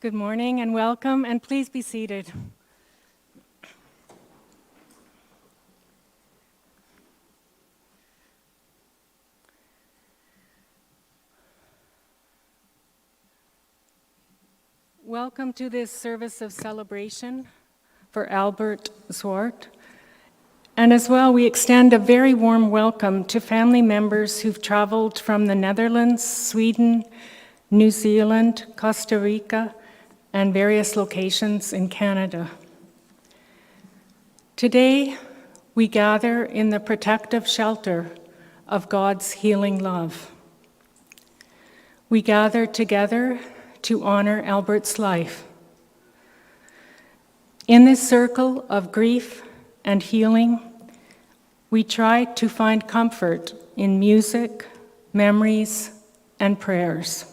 Good morning and welcome, and please be seated. Welcome to this service of celebration for Albert Zwart. And as well, we extend a very warm welcome to family members who've traveled from the Netherlands, Sweden, New Zealand, Costa Rica, and various locations in Canada. Today, we gather in the protective shelter of God's healing love. We gather together to honor Albert's life. In this circle of grief and healing, we try to find comfort in music, memories, and prayers.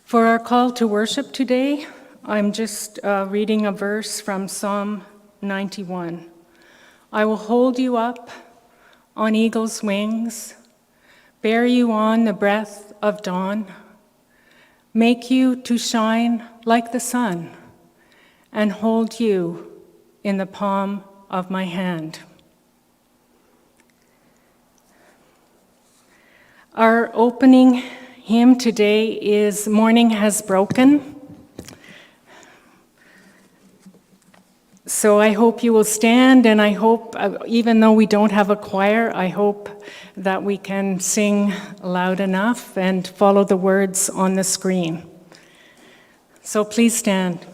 For our call to worship today, I'm just reading a verse from Psalm 91. I will hold you up on eagle's wings, bear you on the breath of dawn, make you to shine like the sun, and hold you in the palm of my hand. Our opening hymn today is Morning Has Broken. So I hope you will stand, and I hope, even though we don't have a choir, I hope that we can sing loud enough and follow the words on the screen. So please stand.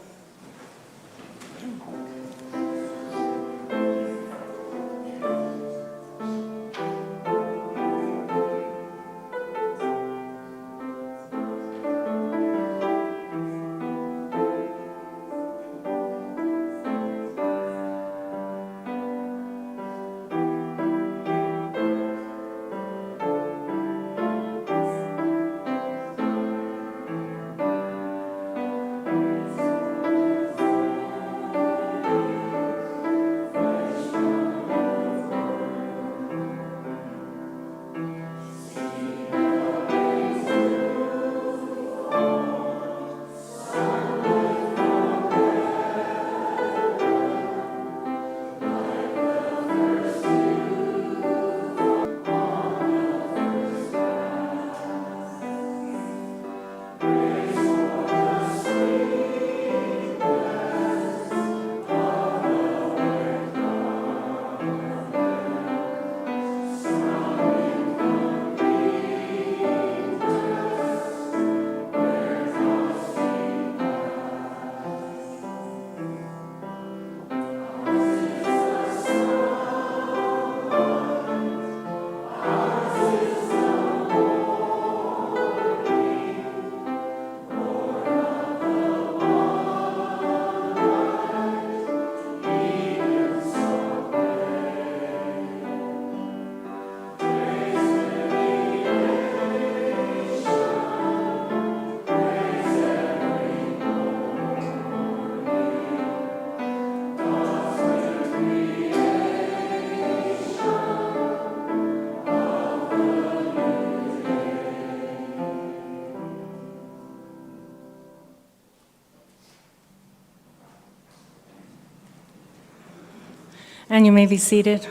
And you may be seated.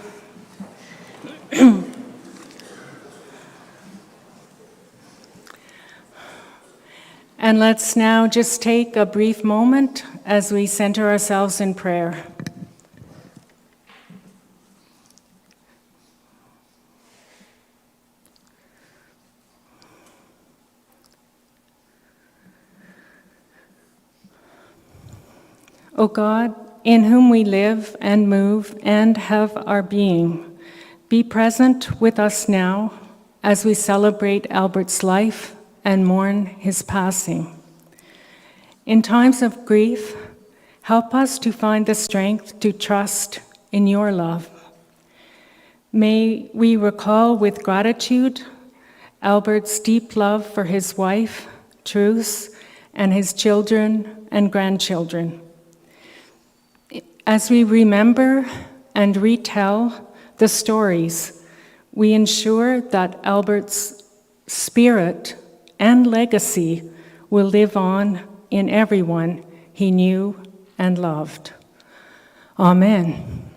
And let's now just take a brief moment as we center ourselves in prayer. O God, in whom we live and move and have our being, be present with us now as we celebrate Albert's life and mourn his passing. In times of grief, help us to find the strength to trust in your love. May we recall with gratitude Albert's deep love for his wife, Truth, and his children and grandchildren. As we remember and retell the stories, we ensure that Albert's spirit and legacy will live on in everyone he knew and loved. Amen.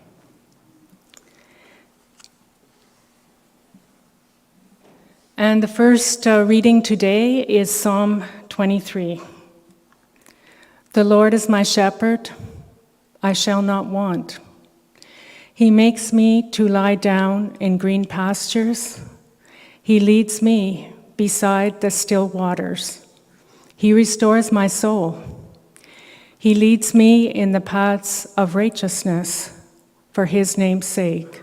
And the first reading today is Psalm 23. The Lord is my shepherd, I shall not want. He makes me to lie down in green pastures. He leads me beside the still waters. He restores my soul. He leads me in the paths of righteousness for his name's sake.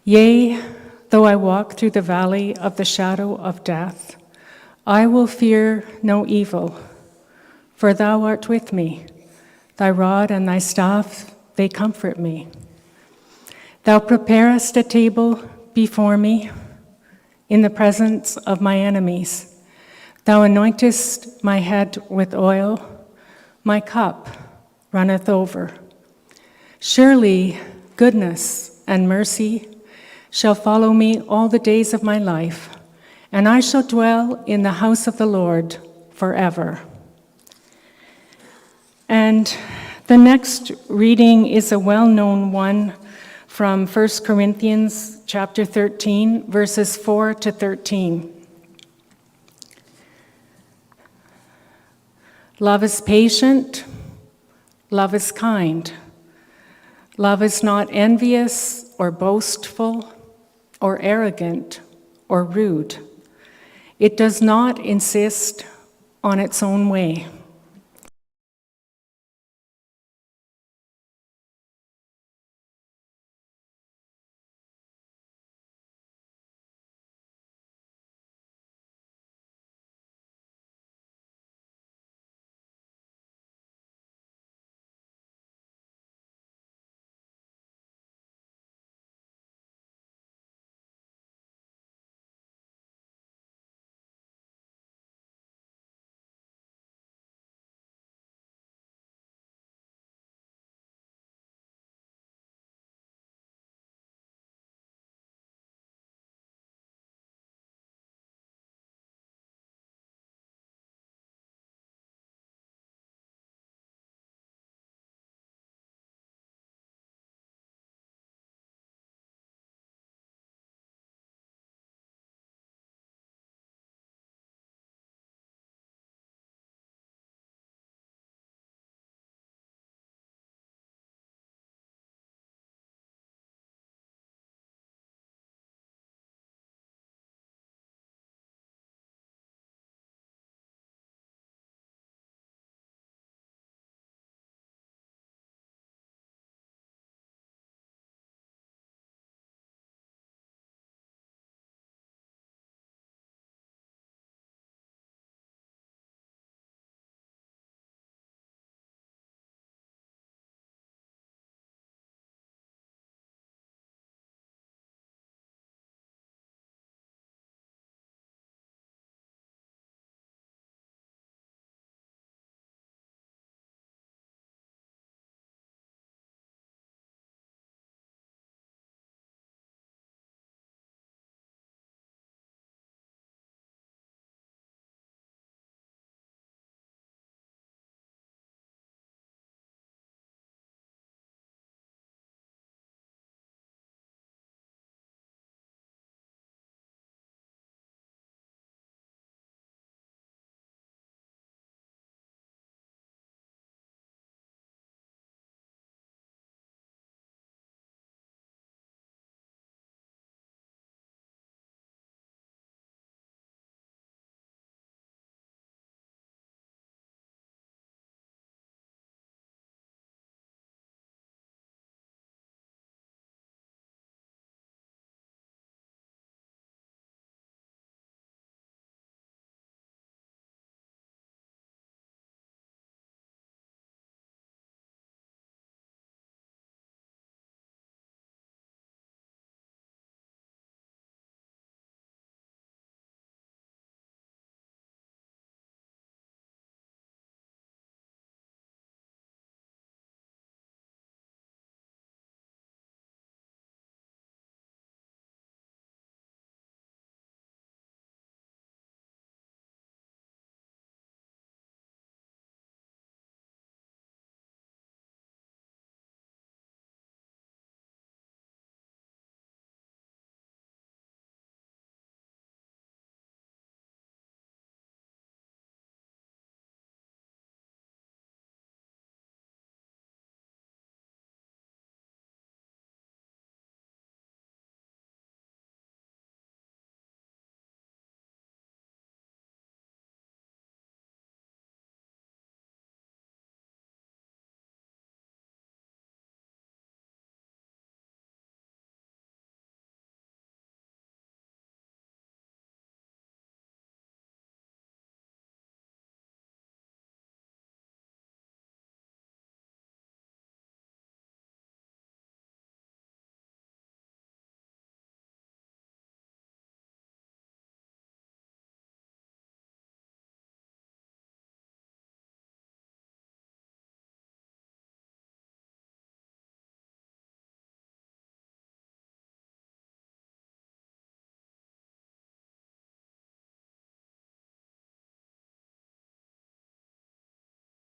Yea, though I walk through the valley of the shadow of death, I will fear no evil, for thou art with me. Thy rod and thy staff, they comfort me. Thou preparest a table before me in the presence of my enemies. Thou anointest my head with oil, my cup runneth over. Surely goodness and mercy shall follow me all the days of my life, and I shall dwell in the house of the Lord forever. And the next reading is a well-known one from 1 Corinthians chapter 13, verses 4 to 13. Love is patient, love is kind. Love is not envious or boastful or arrogant or rude. It does not insist on its own way.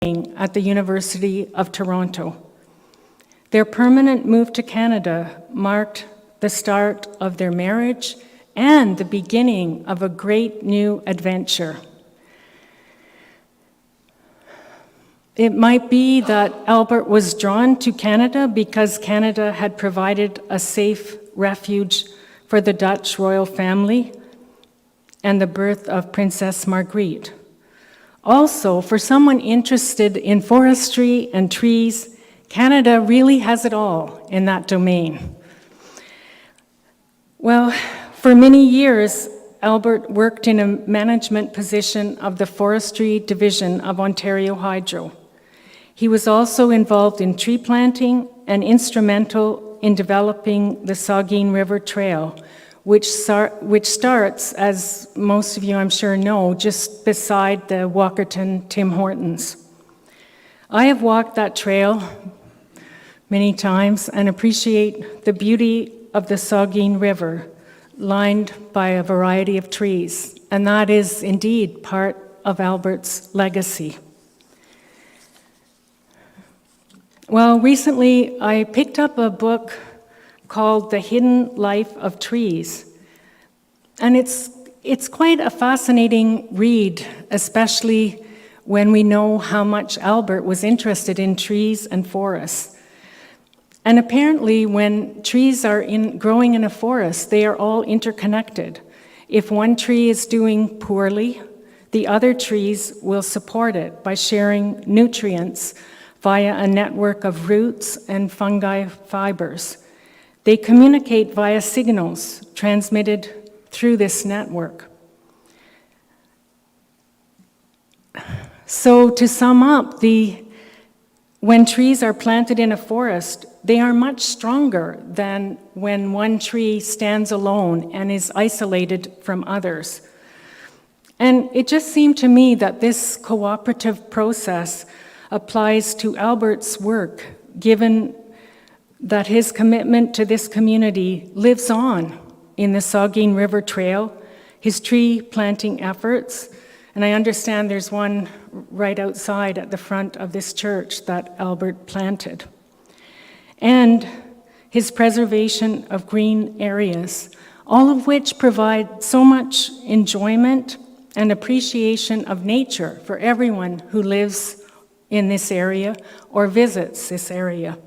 at the University of Toronto. Their permanent move to Canada marked the start of their marriage and the beginning of a great new adventure. It might be that Albert was drawn to Canada because Canada had provided a safe refuge for the Dutch royal family and the birth of Princess Margriet. Also, for someone interested in forestry and trees, Canada really has it all in that domain. Well, for many years, Albert worked in a management position of the Forestry Division of Ontario Hydro. He was also involved in tree planting and instrumental in developing the Saugeen River Trail, which starts, as most of you I'm sure know, just beside the Walkerton Tim Hortons. I have walked that trail many times and appreciate the beauty of the Saugeen River, lined by a variety of trees, and that is indeed part of Albert's legacy. Well, recently I picked up a book called The Hidden Life of Trees, and it's quite a fascinating read, especially when we know how much Albert was interested in trees and forests. And apparently, when trees are growing in a forest, they are all interconnected. If one tree is doing poorly, the other trees will support it by sharing nutrients via a network of roots and fungi fibers. They communicate via signals transmitted through this network. So to sum up, when trees are planted in a forest, they are much stronger than when one tree stands alone and is isolated from others. And it just seemed to me that this cooperative process applies to Albert's work, given that his commitment to this community lives on in the Saugeen River Trail, his tree planting efforts, and I understand there's one right outside at the front of this church that Albert planted, and his preservation of green areas, all of which provide so much enjoyment and appreciation of nature for everyone who lives in this area or visits this area.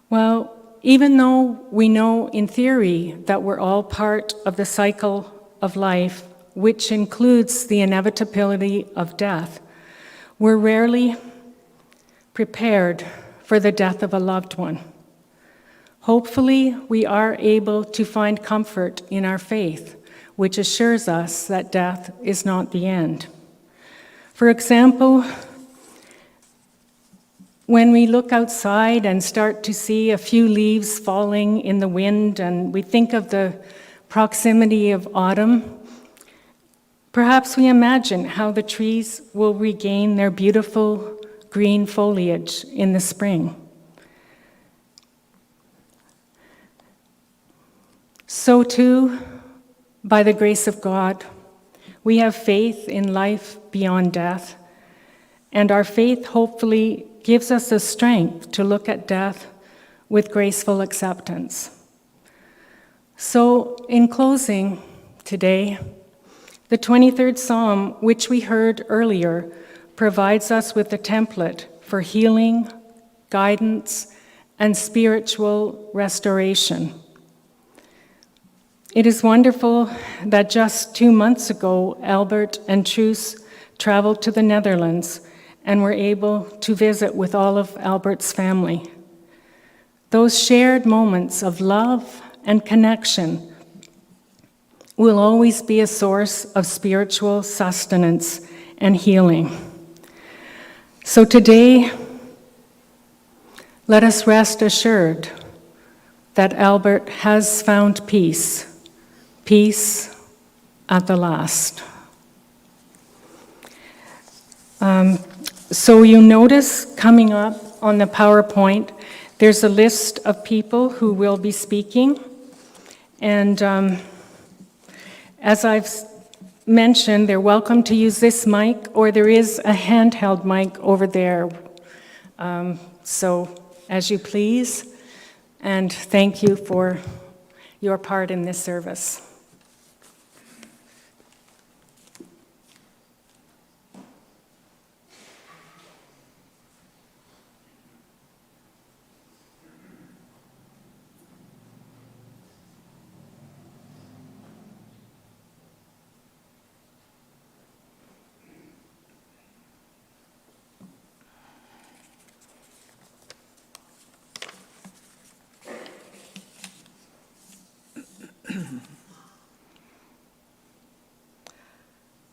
Well, even though we know in theory that we're all part of the cycle of life, which includes the inevitability of death, we're rarely prepared for the death of a loved one. Hopefully, we are able to find comfort in our faith, which assures us that death is not the end. For example, when we look outside and start to see a few leaves falling in the wind and we think of the proximity of autumn, perhaps we imagine how the trees will regain their beautiful green foliage in the spring. So too, by the grace of God, we have faith in life beyond death, and our faith hopefully gives us the strength to look at death with graceful acceptance. So, in closing today, the 23rd Psalm, which we heard earlier, provides us with a template for healing, guidance, and spiritual restoration. It is wonderful that just 2 months ago, Albert and Truus traveled to the Netherlands and were able to visit with all of Albert's family. Those shared moments of love and connection will always be a source of spiritual sustenance and healing. So today, let us rest assured that Albert has found peace at the last. So you'll notice coming up on the PowerPoint, there's a list of people who will be speaking. And as I've mention, they're welcome to use this mic, or there is a handheld mic over there. So, as you please, and thank you for your part in this service.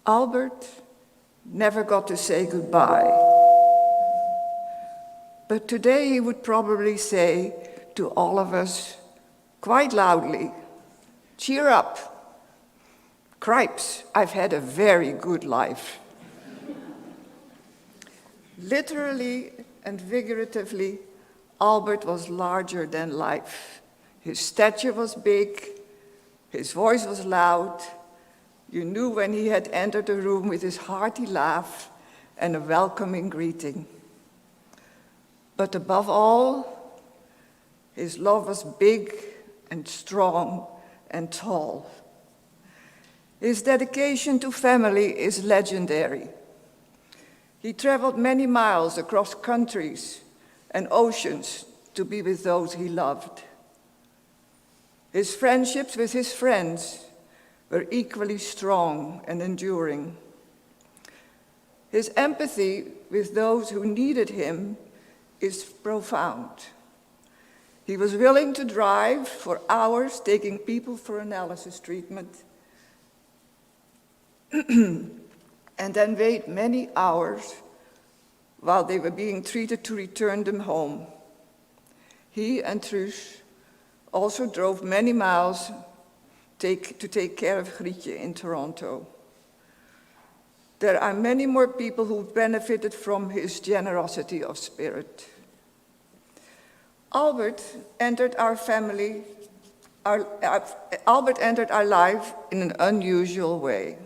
Albert never got to say goodbye. But today he would probably say to all of us, quite loudly, "Cheer up. Cripes, I've had a very good life." Literally and figuratively, Albert was larger than life. His stature was big, his voice was loud. You knew when he had entered the room with his hearty laugh and a welcoming greeting. But above all, his love was big and strong and tall. His dedication to family is legendary. He traveled many miles across countries and oceans to be with those he loved. His friendships with his friends were equally strong and enduring. His empathy with those who needed him is profound. He was willing to drive for hours taking people for analysis treatment and then wait many hours while they were being treated to return them home. He and Truus also drove many miles to take care of Grietje in Toronto. There are many more people who benefited from his generosity of spirit. Albert entered our life in an unusual way.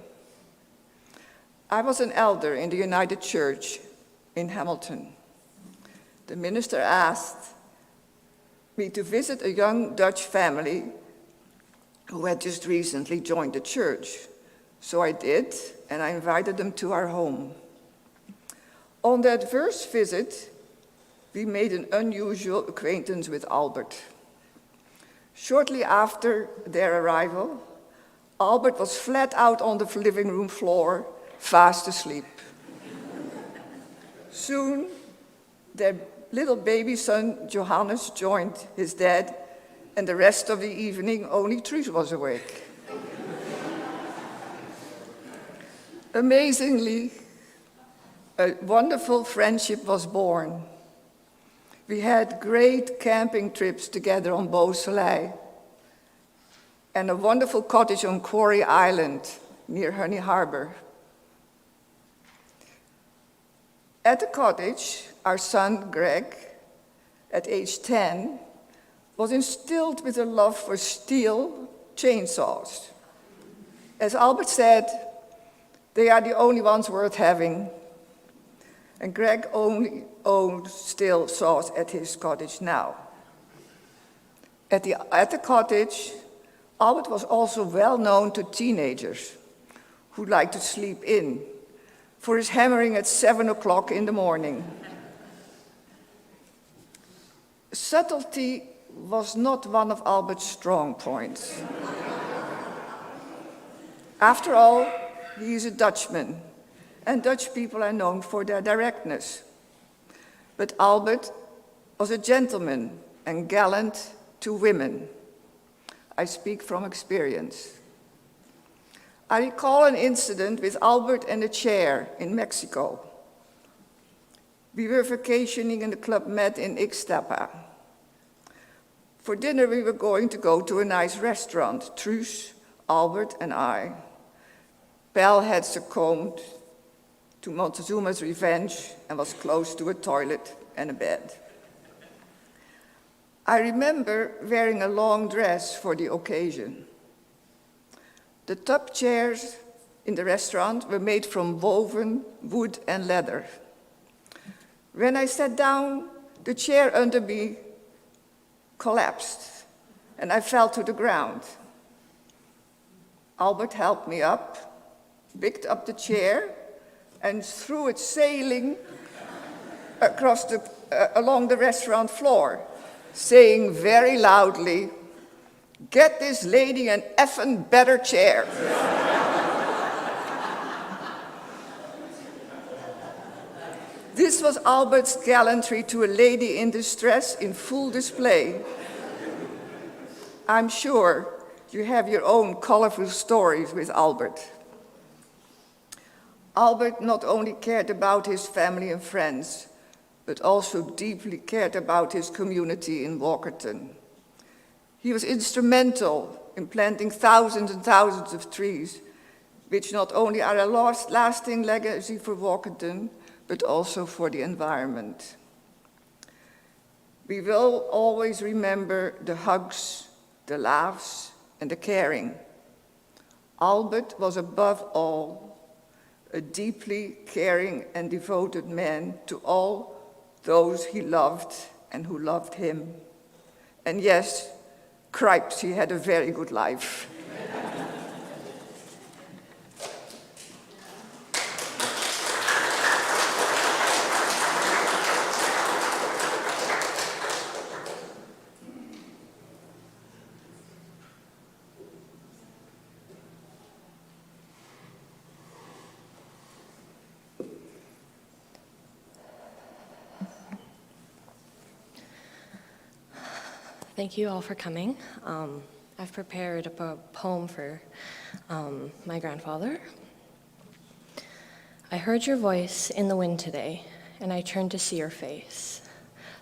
I was an elder in the United Church in Hamilton. The minister asked me to visit a young Dutch family who had just recently joined the church. So I did, and I invited them to our home. On that first visit, we made an unusual acquaintance with Albert. Shortly after their arrival, Albert was flat out on the living room floor, fast asleep. Soon, their little baby son, Johannes, joined his dad, and the rest of the evening, only Truus was awake. Amazingly, a wonderful friendship was born. We had great camping trips together on Beausoleil and a wonderful cottage on Quarry Island near Honey Harbor. At the cottage, our son Greg, at age 10, was instilled with a love for steel chainsaws. As Albert said, they are the only ones worth having. And Greg only owned steel saws at his cottage now. At the cottage, Albert was also well known to teenagers who liked to sleep in for his hammering at 7 o'clock in the morning. Subtlety was not one of Albert's strong points. After all, he is a Dutchman, and Dutch people are known for their directness. But Albert was a gentleman and gallant to women. I speak from experience. I recall an incident with Albert and a chair in Mexico. We were vacationing in the Club Med in Ixtapa. For dinner, we were going to go to a nice restaurant, Truus, Albert, and I. Pell had succumbed to Montezuma's revenge and was close to a toilet and a bed. I remember wearing a long dress for the occasion. The top chairs in the restaurant were made from woven wood and leather. When I sat down, the chair under me collapsed, and I fell to the ground. Albert helped me up, picked up the chair, and threw it sailing along the restaurant floor, saying very loudly, "Get this lady an effing better chair." This was Albert's gallantry to a lady in distress in full display. I'm sure you have your own colorful stories with Albert. Albert not only cared about his family and friends, but also deeply cared about his community in Walkerton. He was instrumental in planting thousands and thousands of trees, which not only are a lasting legacy for Walkerton, but also for the environment. We will always remember the hugs, the laughs, and the caring. Albert was above all a deeply caring and devoted man to all those he loved and who loved him. And yes, cripes, he had a very good life. Thank you all for coming. I've prepared a poem for my grandfather. I heard your voice in the wind today, and I turned to see your face.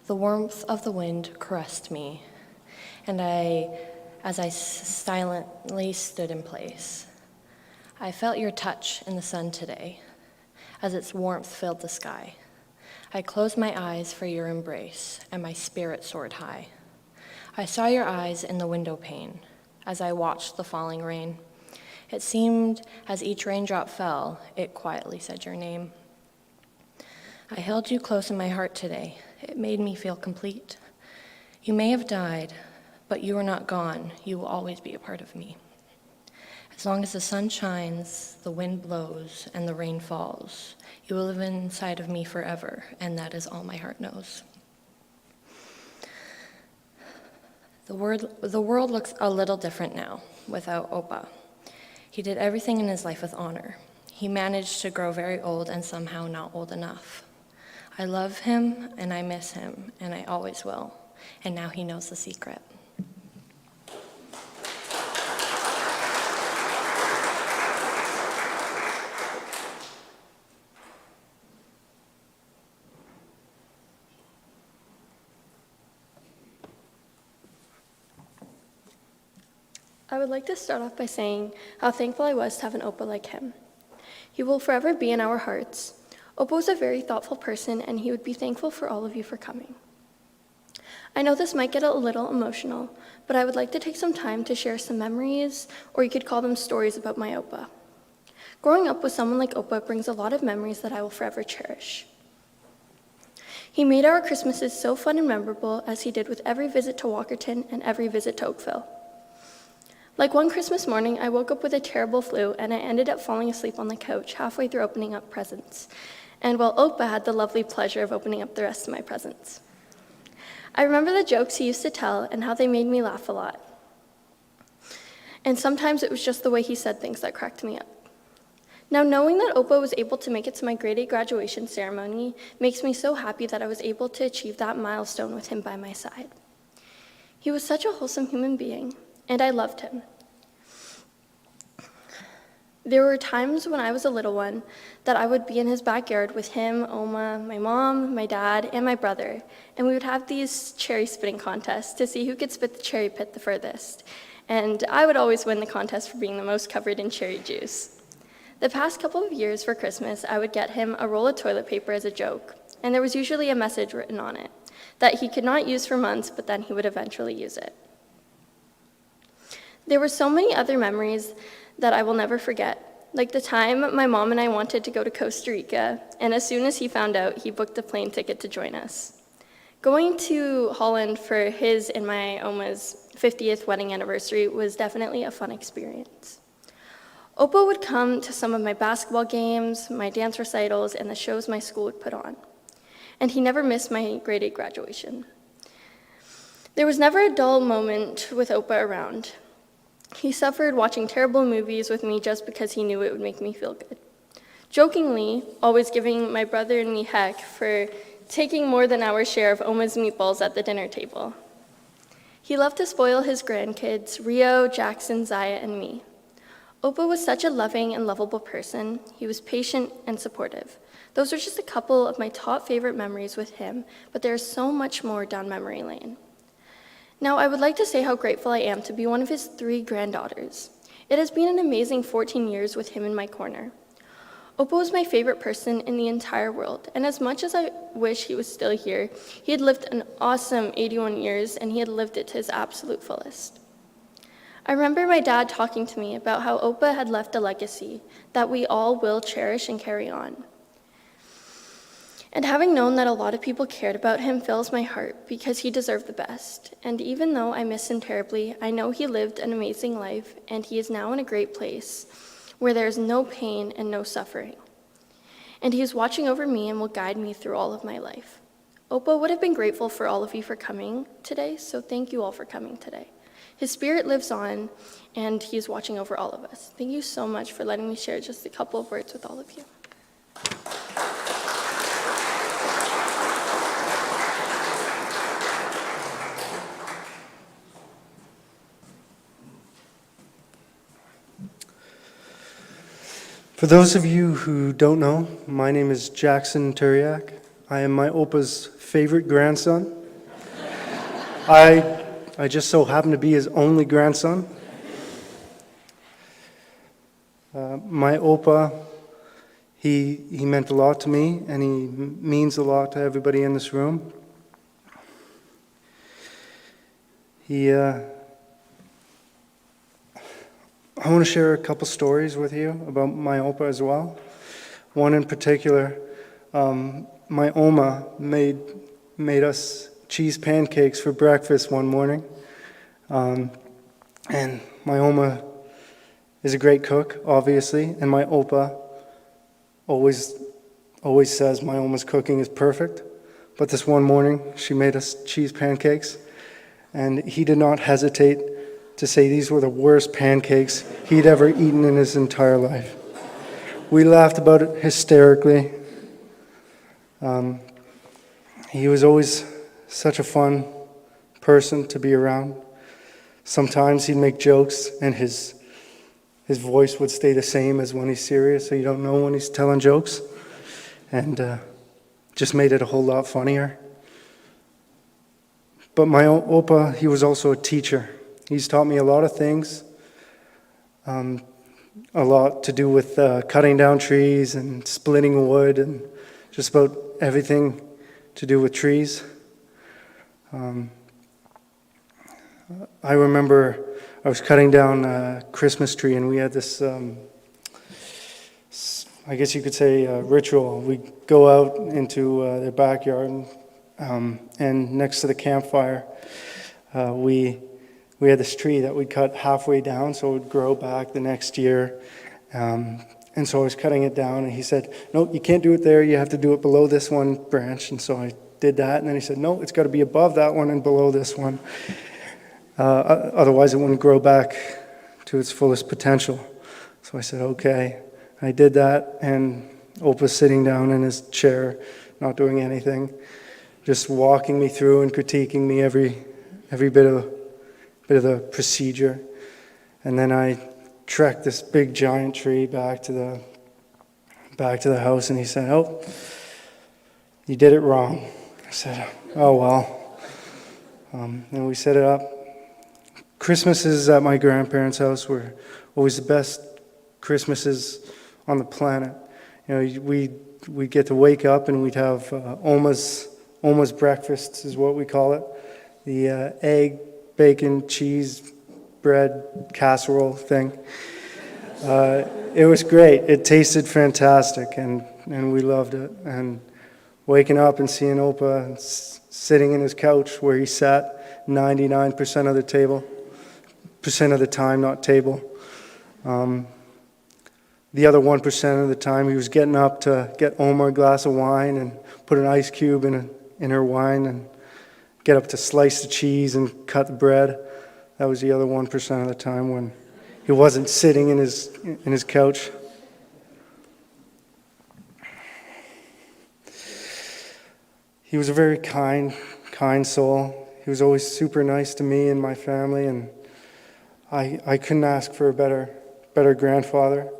The warmth of the wind caressed me, and as I silently stood in place, I felt your touch in the sun today, as its warmth filled the sky. I closed my eyes for your embrace, and my spirit soared high. I saw your eyes in the window pane as I watched the falling rain. It seemed as each raindrop fell, it quietly said your name. I held you close in my heart today. It made me feel complete. You may have died, but you are not gone. You will always be a part of me. As long as the sun shines, the wind blows, and the rain falls, you will live inside of me forever, and that is all my heart knows. The world looks a little different now without Opa. He did everything in his life with honor. He managed to grow very old and somehow not old enough. I love him and I miss him, and I always will. And now he knows the secret. I would like to start off by saying how thankful I was to have an Opa like him. He will forever be in our hearts. Opa was a very thoughtful person, and he would be thankful for all of you for coming. I know this might get a little emotional, but I would like to take some time to share some memories, or you could call them stories about my Opa. Growing up with someone like Opa brings a lot of memories that I will forever cherish. He made our Christmases so fun and memorable, as he did with every visit to Walkerton and every visit to Oakville. Like one Christmas morning, I woke up with a terrible flu, and I ended up falling asleep on the couch halfway through opening up presents, and while Opa had the lovely pleasure of opening up the rest of my presents. I remember the jokes he used to tell and how they made me laugh a lot. And sometimes it was just the way he said things that cracked me up. Now, knowing that Opa was able to make it to my grade 8 graduation ceremony makes me so happy that I was able to achieve that milestone with him by my side. He was such a wholesome human being, and I loved him. There were times when I was a little one that I would be in his backyard with him, Oma, my mom, my dad, and my brother, and we would have these cherry spitting contests to see who could spit the cherry pit the furthest. And I would always win the contest for being the most covered in cherry juice. The past couple of years for Christmas, I would get him a roll of toilet paper as a joke, and there was usually a message written on it that he could not use for months, but then he would eventually use it. There were so many other memories that I will never forget. like the time my mom and I wanted to go to Costa Rica, and as soon as he found out, he booked a plane ticket to join us. Going to Holland for his and my Oma's 50th wedding anniversary was definitely a fun experience. Opa would come to some of my basketball games, my dance recitals, and the shows my school would put on. And he never missed my grade 8 graduation. There was never a dull moment with Opa around. He suffered watching terrible movies with me just because he knew it would make me feel good. Jokingly, always giving my brother and me heck for taking more than our share of Oma's meatballs at the dinner table. He loved to spoil his grandkids, Rio, Jackson, Zaya, and me. Opa was such a loving and lovable person. He was patient and supportive. Those are just a couple of my top favorite memories with him, but there's so much more down memory lane. Now, I would like to say how grateful I am to be one of his 3 granddaughters. It has been an amazing 14 years with him in my corner. Opa was my favorite person in the entire world, and as much as I wish he was still here, he had lived an awesome 81 years, and he had lived it to his absolute fullest. I remember my dad talking to me about how Opa had left a legacy that we all will cherish and carry on. And having known that a lot of people cared about him fills my heart because he deserved the best. And even though I miss him terribly, I know he lived an amazing life and he is now in a great place where there is no pain and no suffering. And he is watching over me and will guide me through all of my life. Opa would have been grateful for all of you for coming today, so thank you all for coming today. His spirit lives on and he is watching over all of us. Thank you so much for letting me share just a couple of words with all of you. For those of you who don't know, my name is Jackson Turiak. I am my Opa's favorite grandson. I just so happen to be his only grandson. My Opa, he meant a lot to me, and he means a lot to everybody in this room. I want to share a couple stories with you about my Opa as well. One in particular, my Oma made us cheese pancakes for breakfast one morning. And my Oma is a great cook, obviously, and my Opa always says my Oma's cooking is perfect. But this one morning, she made us cheese pancakes, and he did not hesitate to say these were the worst pancakes he'd ever eaten in his entire life. We laughed about it hysterically. He was always such a fun person to be around. Sometimes he'd make jokes and his voice would stay the same as when he's serious, so you don't know when he's telling jokes. And just made it a whole lot funnier. But my Opa, he was also a teacher. He's taught me a lot of things, a lot to do with cutting down trees and splitting wood and just about everything to do with trees. I remember I was cutting down a Christmas tree and we had this, I guess you could say, ritual. We'd go out into their backyard and next to the campfire, we had this tree that we'd cut halfway down so it would grow back the next year. And so I was cutting it down and he said, no, you can't do it there, you have to do it below this one branch. And so I did that and then he said, no, it's got to be above that one and below this one. Otherwise it wouldn't grow back to its fullest potential. So I said, okay. I did that and Opa's sitting down in his chair, not doing anything, just walking me through and critiquing me every bit of the procedure. And then I trekked this big giant tree back to the house and he said, oh, you did it wrong. I said, oh well. And we set it up. Christmases at my grandparents' house were always the best Christmases on the planet. You know, we'd get to wake up and we'd have Oma's breakfast is what we call it. The egg, bacon, cheese, bread, casserole thing. It was great. It tasted fantastic, and we loved it. And waking up and seeing Opa sitting in his couch where he sat 99% of the time, not table. The other 1% of the time, he was getting up to get Oma a glass of wine and put an ice cube in her wine and get up to slice the cheese and cut the bread. That was the other 1% of the time when he wasn't sitting in his couch. He was a very kind soul. He was always super nice to me and my family, and I couldn't ask for a better grandfather.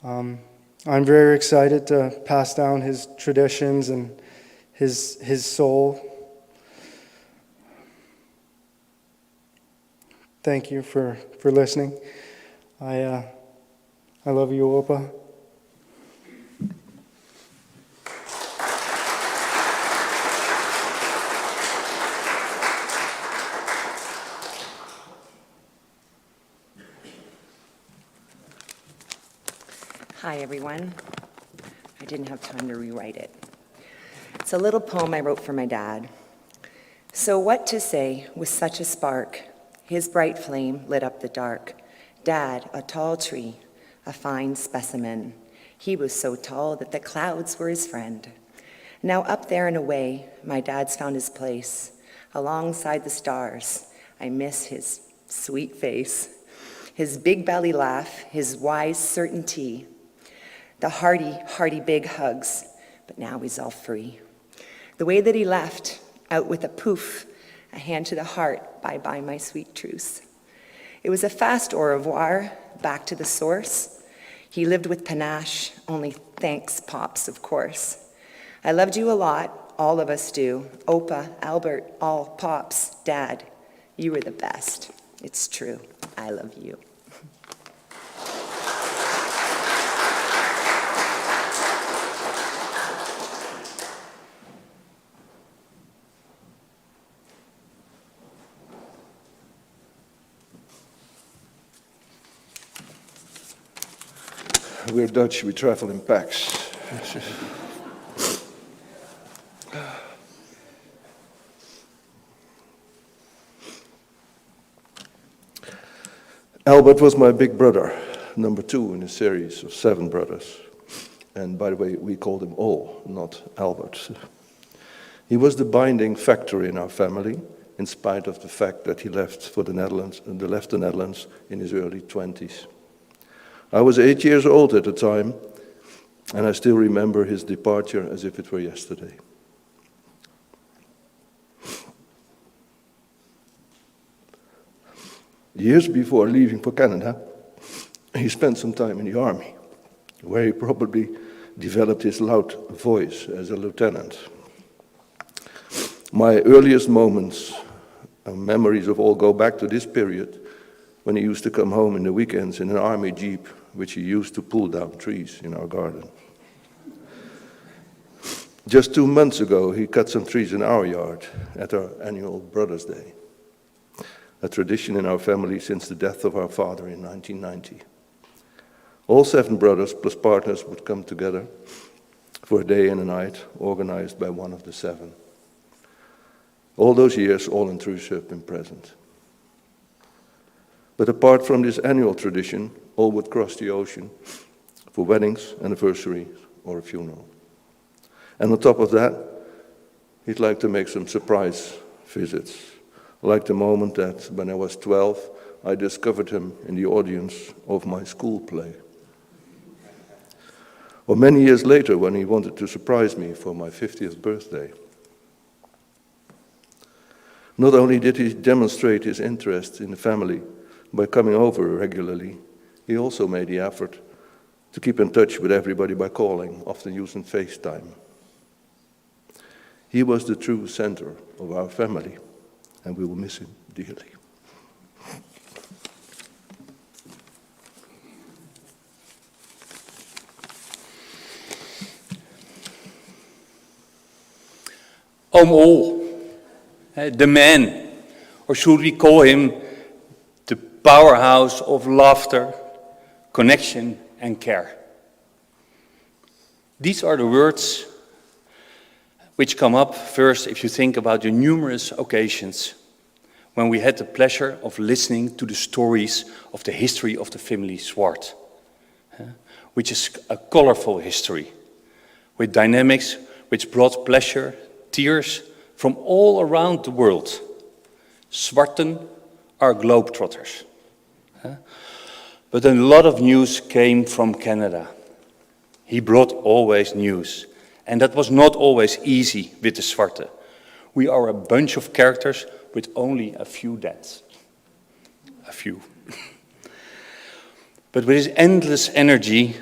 I'm very excited to pass down his traditions and his soul. Thank you for listening. I love you, Opa. Hi, everyone. I didn't have time to rewrite it. It's a little poem I wrote for my dad. So what to say with such a spark? His bright flame lit up the dark. Dad, a tall tree, a fine specimen. He was so tall that the clouds were his friend. Now up there and away, my dad's found his place. Alongside the stars, I miss his sweet face, his big belly laugh, his wise certainty, the hearty big hugs, but now he's all free. The way that he left, out with a poof, a hand to the heart, bye-bye, my sweet truce. It was a fast au revoir, back to the source. He lived with panache, only thanks, Pops, of course. I loved you a lot, all of us do. Opa, Albert, all Pops, Dad, you were the best. It's true, I love you. We're Dutch, we travel in packs. Albert was my big brother, number 2 in a series of 7 brothers. And by the way, we called him Ol, not Albert. He was the binding factor in our family, in spite of the fact that he left the Netherlands in his early 20s. I was 8 years old at the time, and I still remember his departure as if it were yesterday. Years before leaving for Canada, he spent some time in the army, where he probably developed his loud voice as a lieutenant. My earliest moments and memories of all go back to this period, when he used to come home in the weekends in an army jeep, which he used to pull down trees in our garden. Just 2 months ago, he cut some trees in our yard at our annual Brothers' Day, a tradition in our family since the death of our father in 1990. All 7 brothers plus partners would come together for a day and a night, organized by one of the 7. All those years, all in Truus have been present. But apart from this annual tradition, all would cross the ocean for weddings, anniversaries, or a funeral. And on top of that, he'd like to make some surprise visits. Like the moment that, when I was 12, I discovered him in the audience of my school play. Or many years later, when he wanted to surprise me for my 50th birthday. Not only did he demonstrate his interest in the family by coming over regularly, he also made the effort to keep in touch with everybody by calling, often using FaceTime. He was the true center of our family, and we will miss him dearly. Oom Ol, the man, or should we call him the powerhouse of laughter, connection, and care. These are the words which come up first if you think about the numerous occasions when we had the pleasure of listening to the stories of the history of the family Zwart, which is a colorful history with dynamics which brought pleasure, tears from all around the world. Zwarten are globetrotters. But a lot of news came from Canada. He brought always news, and that was not always easy with the Zwarte. We are a bunch of characters with only a few deaths. A few. But with his endless energy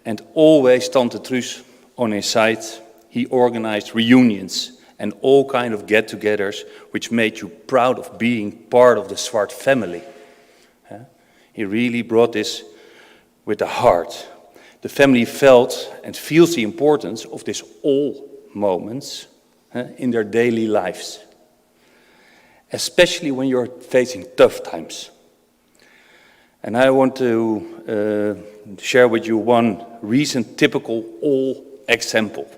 and always Tante Truus on his side, he organized reunions and all kind of get-togethers which made you proud of being part of the Zwart family. He really brought this with the heart. The family felt and feels the importance of these all moments in their daily lives, especially when you're facing tough times. And I want to share with you one recent typical all example.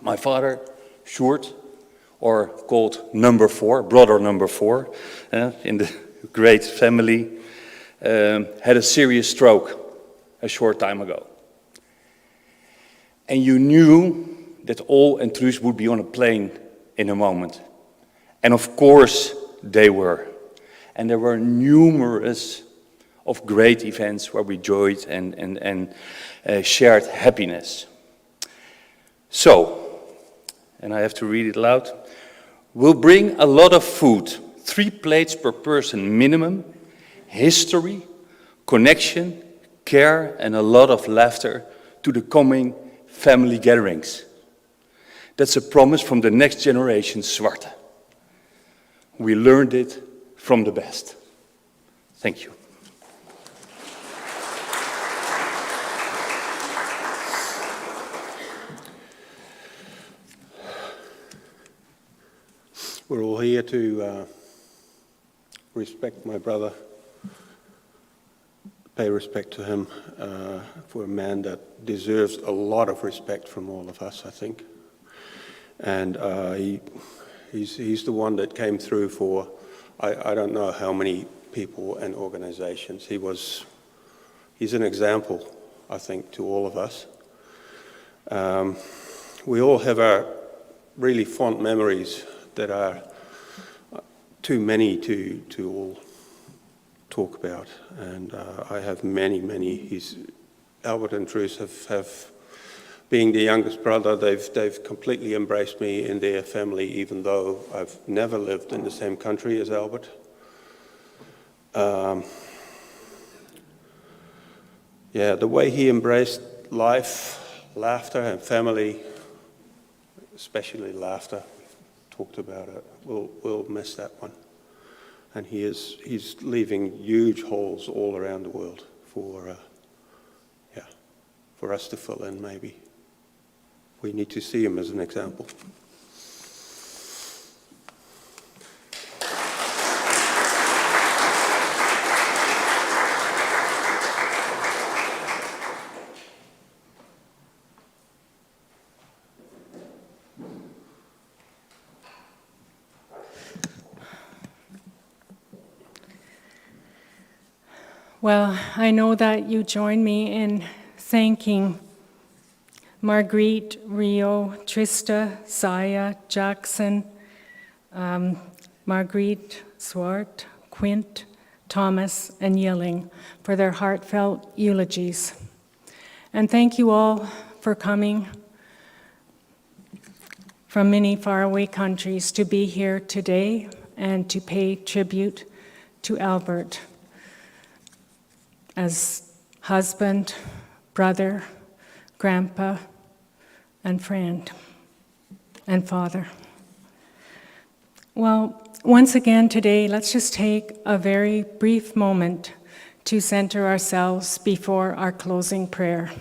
My father, Zwart, or called number 4, brother number 4, in the great family, had a serious stroke a short time ago. And you knew that Ol and Truus would be on a plane in a moment. And of course they were. And there were numerous of great events where we joyed and shared happiness. So, and I have to read it loud, we'll bring a lot of food, 3 plates per person minimum, history, connection, care, and a lot of laughter to the coming family gatherings. That's a promise from the next generation Zwarte. We learned it from the best. Thank you. We're all here to respect my brother, pay respect to him for a man that deserves a lot of respect from all of us, I think. And he's the one that came through for, I don't know how many people and organizations. He's an example, I think, to all of us. We all have our really fond memories that are too many to all talk about, and I have many. Albert and Truus have, being the youngest brother, they've completely embraced me in their family, even though I've never lived in the same country as Albert. Yeah, the way he embraced life, laughter, and family, especially laughter. Talked about it. We'll miss that one, and he's leaving huge holes all around the world for us to fill in. Maybe we need to see him as an example. Well, I know that you join me in thanking Marguerite, Rio, Trista, Zaya, Jackson, Marguerite, Zwart, Quint, Thomas, and Yilling for their heartfelt eulogies. And thank you all for coming from many faraway countries to be here today and to pay tribute to Albert as husband, brother, grandpa, and friend, and father. Well, once again today, let's just take a very brief moment to center ourselves before our closing prayer.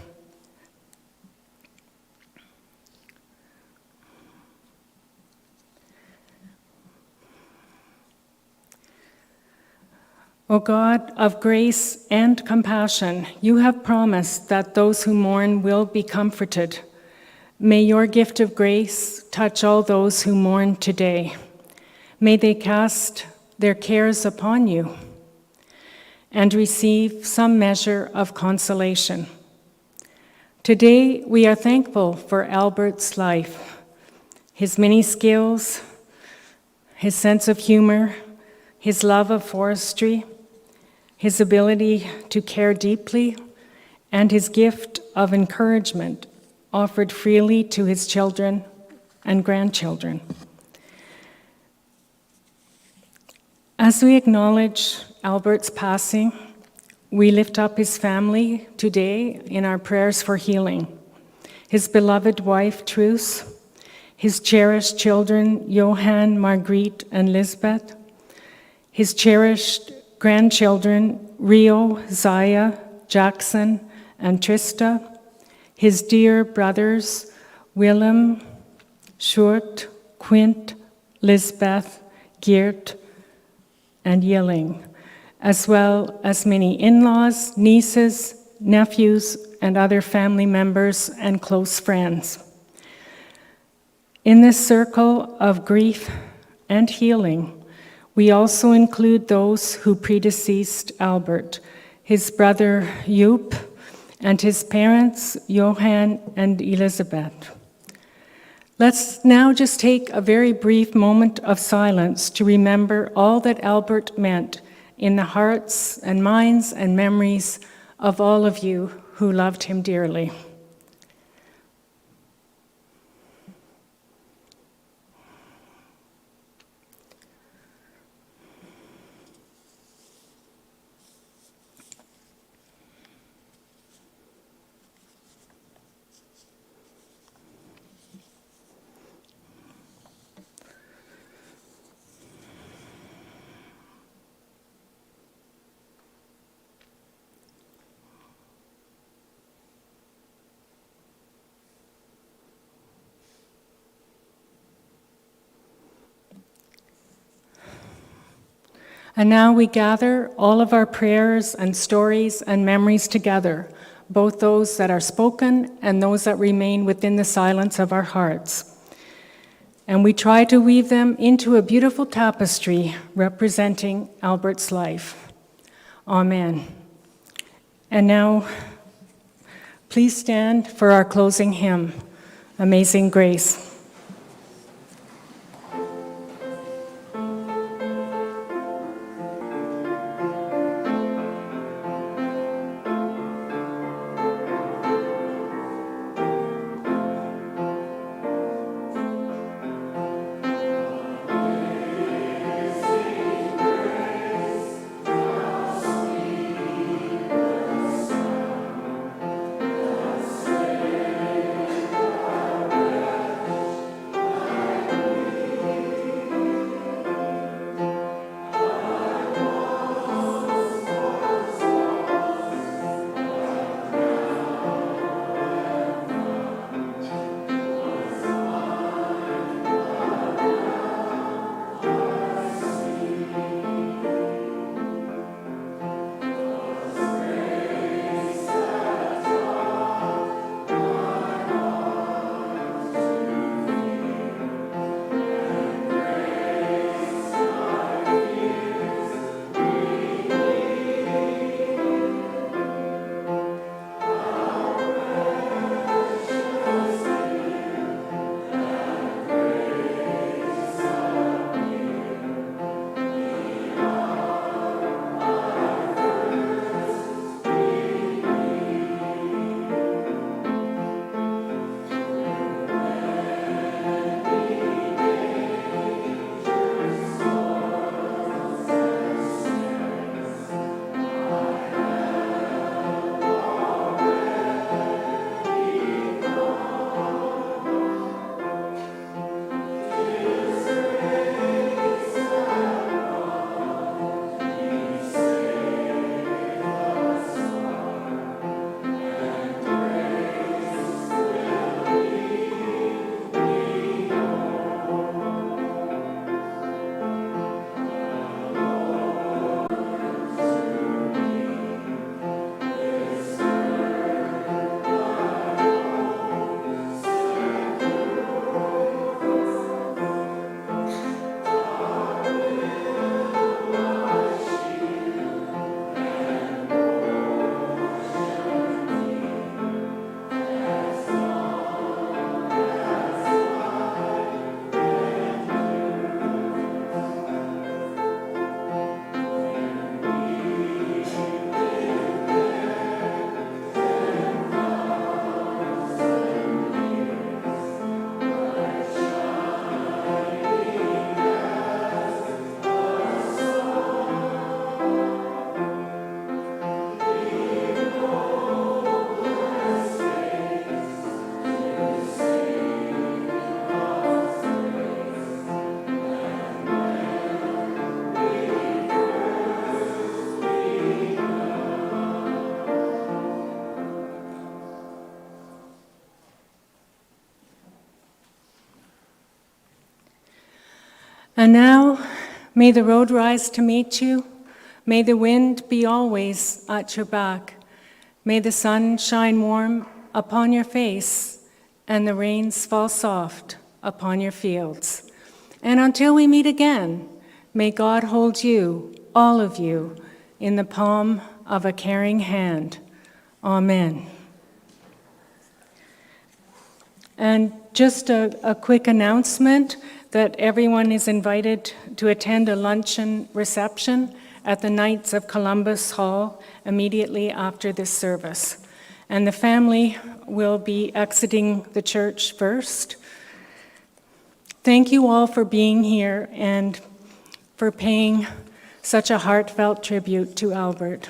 O God of grace and compassion, you have promised that those who mourn will be comforted. May your gift of grace touch all those who mourn today. May they cast their cares upon you and receive some measure of consolation. Today, we are thankful for Albert's life, his many skills, his sense of humor, his love of forestry, his ability to care deeply, and his gift of encouragement offered freely to his children and grandchildren. As we acknowledge Albert's passing, we lift up his family today in our prayers for healing. His beloved wife, Truce, his cherished children, Johan, Marguerite, and Lisbeth, his cherished grandchildren, Rio, Zaya, Jackson, and Trista, his dear brothers, Willem, Zwart, Quint, Lisbeth, Geert, and Yilling, as well as many in-laws, nieces, nephews, and other family members and close friends. In this circle of grief and healing, we also include those who predeceased Albert, his brother Joop, and his parents, Johan and Elizabeth. Let's now just take a very brief moment of silence to remember all that Albert meant in the hearts and minds and memories of all of you who loved him dearly. And now we gather all of our prayers and stories and memories together, both those that are spoken and those that remain within the silence of our hearts. And we try to weave them into a beautiful tapestry representing Albert's life. Amen. And now, please stand for our closing hymn, Amazing Grace. And now, may the road rise to meet you. May the wind be always at your back. May the sun shine warm upon your face and the rains fall soft upon your fields. And until we meet again, may God hold you, all of you, in the palm of a caring hand. Amen. And just a quick announcement that everyone is invited to attend a luncheon reception at the Knights of Columbus Hall immediately after this service. And the family will be exiting the church first. Thank you all for being here and for paying such a heartfelt tribute to Albert.